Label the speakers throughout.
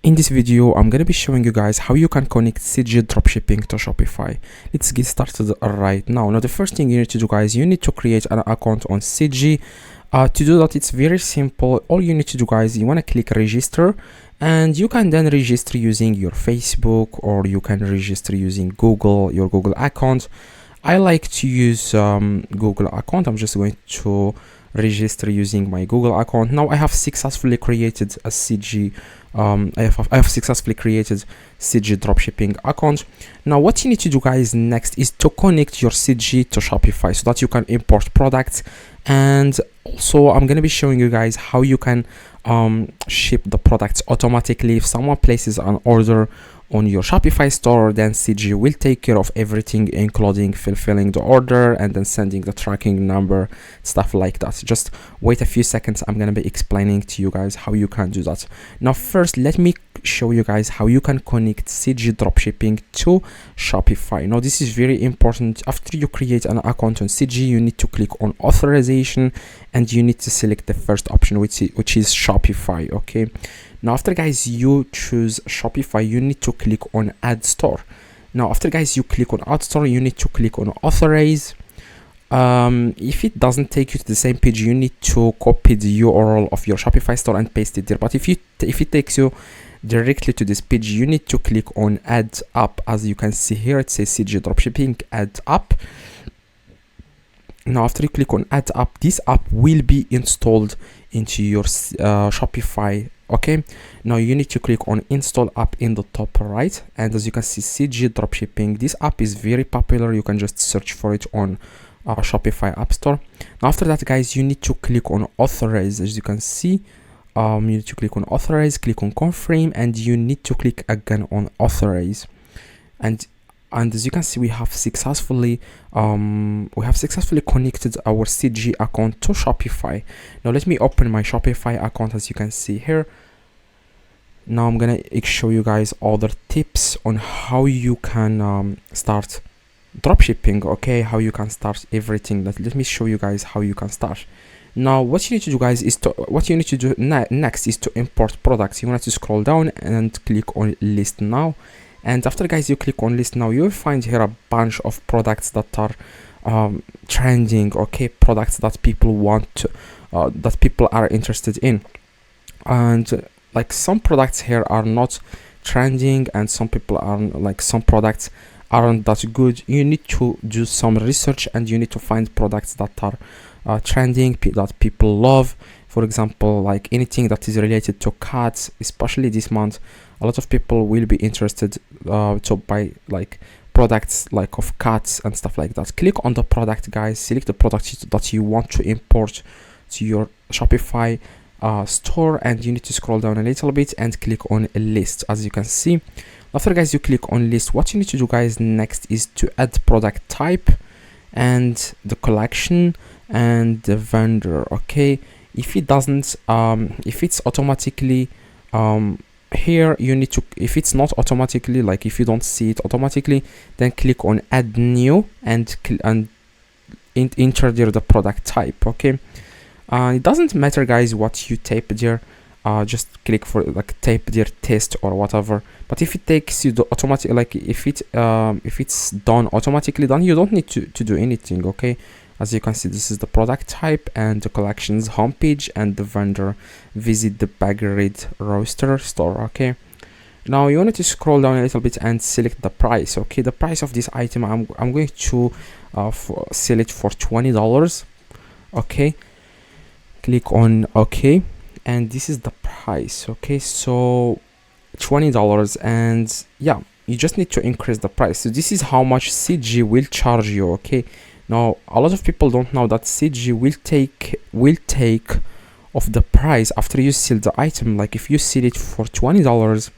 Speaker 1: In this video, I'm going to be showing you guys how you can connect CJ Dropshipping to Shopify. Let's get started right now. Now, the first thing you need to do, guys, you need to create an account on CJ. To do that, it's very simple. All you need to do, guys, you want to click register, and you can then register using your Facebook, or you can register using your Google account. I like to use Google account. I'm just going to register using my Google account. Now I have successfully created a CJ I have successfully created CJ dropshipping account. Now what you need to do, guys, next is to connect your CJ to Shopify so that you can import products, and also I'm going to be showing you guys how you can ship the products automatically. If someone places an order on your Shopify store, then CJ will take care of everything, including fulfilling the order and then sending the tracking number, stuff like that. Just wait a few seconds. I'm going to be explaining to you guys how you can do that. Now first, let me show you guys how you can connect CJ dropshipping to Shopify. Now this is very important. After you create an account on CJ, you need to click on authorization, and you need to select the first option, which is Shopify. Okay, now after, guys, you choose Shopify, you need to click on Add Store. Now after, guys, you click on Add Store, you need to click on Authorize. If it doesn't take you to the same page, you need to copy the URL of your Shopify store and paste it there. But if it takes you directly to this page, you need to click on Add App. As you can see here, it says CJ Dropshipping Add App. Now after you click on Add App, this app will be installed into your Shopify. Okay, now you need to click on Install App in the top right, and as you can see, CJ Dropshipping, this app is very popular. You can just search for it on Shopify App Store. Now after that, guys, you need to click on Authorize. As you can see, you need to click on Authorize, click on Confirm, and you need to click again on Authorize. And as you can see, we have successfully connected our CJ account to Shopify. Now let me open my Shopify account. As you can see here, now I'm gonna show you guys other tips on how you can start dropshipping. Okay, how you can start everything. Let me show you guys how you can start. Now what you need to do, guys, is next is to import products. You want to scroll down and click on List Now. And after, guys, you click on List Now, you will find here a bunch of products that are trending. Okay, products that people want that people are interested in. And like, some products here are not trending, and some products aren't that good. You need to do some research, and you need to find products that are trending, that people love. For example, like anything that is related to cats, especially this month, a lot of people will be interested to buy like products like of cats and stuff like that. Click on the product, guys, select the product that you want to import to your Shopify store, and you need to scroll down a little bit and click on a list. As you can see, after, guys, you click on list, what you need to do, guys, next is to add product type and the collection and the vendor. Okay, if it doesn't if it's automatically here, you need to, if it's not automatically, like if you don't see it automatically, then click on add new and enter there the product type. Okay, it doesn't matter, guys, what you type there. Just click for like type there test or whatever. But if it takes you the automatic, like if it's done automatically, then you don't need to do anything. Okay, as you can see, this is the product type and the collections homepage and the vendor. Visit the Baggerid Roaster store. Okay, now you want to scroll down a little bit and select the price. Okay, the price of this item, I'm going to sell it for $20. Okay, click on OK, and this is the price. Okay, so $20, and yeah, you just need to increase the price. So this is how much CJ will charge you. Okay, now a lot of people don't know that CJ will take of the price after you sell the item. Like if you sell it for $20,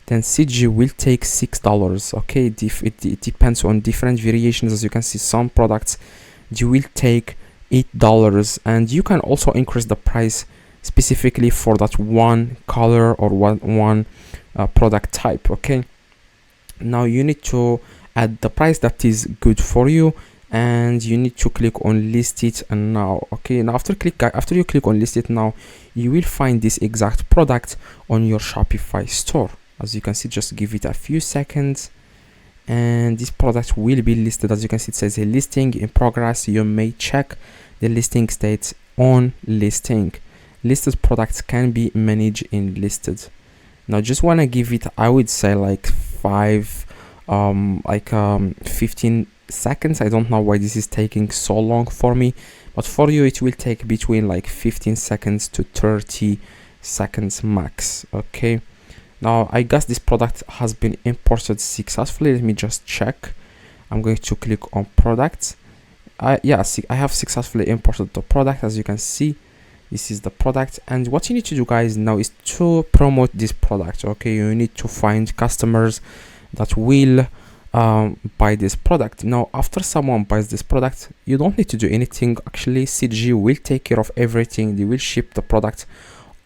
Speaker 1: then CJ will take $6. Okay, it depends on different variations. As you can see, some products you will take $8, and you can also increase the price specifically for that one color or one product type. Okay, now you need to add the price that is good for you, and you need to click on list it and now. Okay, now after you click on list it now, you will find this exact product on your Shopify store. As you can see, just give it a few seconds and this product will be listed. As you can see, it says a listing in progress. You may check the listing states on listing. Listed products can be managed in listed. Now just want to give it, I would say, like 15 seconds. I don't know why this is taking so long for me, but for you it will take between like 15 seconds to 30 seconds max. Okay, now I guess this product has been imported successfully. Let me just check. I'm going to click on products. I have successfully imported the product. As you can see, this is the product, and what you need to do, guys, now is to promote this product. Okay, you need to find customers that will buy this product. Now after someone buys this product, you don't need to do anything. Actually, CG will take care of everything. They will ship the product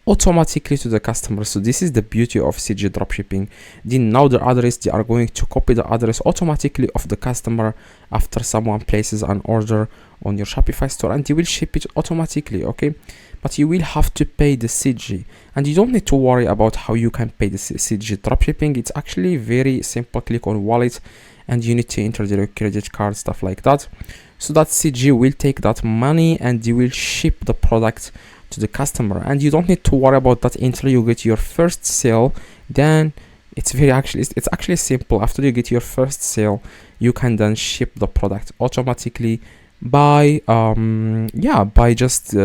Speaker 1: automatically to the customer. So this is the beauty of CJ Dropshipping. Then now the address, they are going to copy the address automatically of the customer after someone places an order on your Shopify store, and they will ship it automatically. Okay, but you will have to pay the CG, and you don't need to worry about how you can pay the CG dropshipping. It's actually very simple. Click on wallet and you need to enter your credit card, stuff like that, so that CG will take that money and they will ship the product to the customer, and you don't need to worry about that until you get your first sale. Then it's actually simple. After you get your first sale, you can then ship the product automatically by just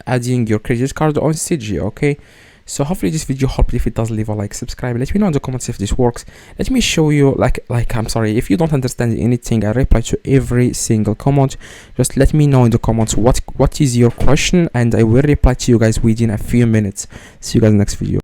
Speaker 1: adding your credit card on CG. Okay, so hopefully this video helped. If it does, leave a like, subscribe, let me know in the comments if this works. Let me show you, I'm sorry if you don't understand anything. I reply to every single comment. Just let me know in the comments what is your question, and I will reply to you guys within a few minutes. See you guys next video.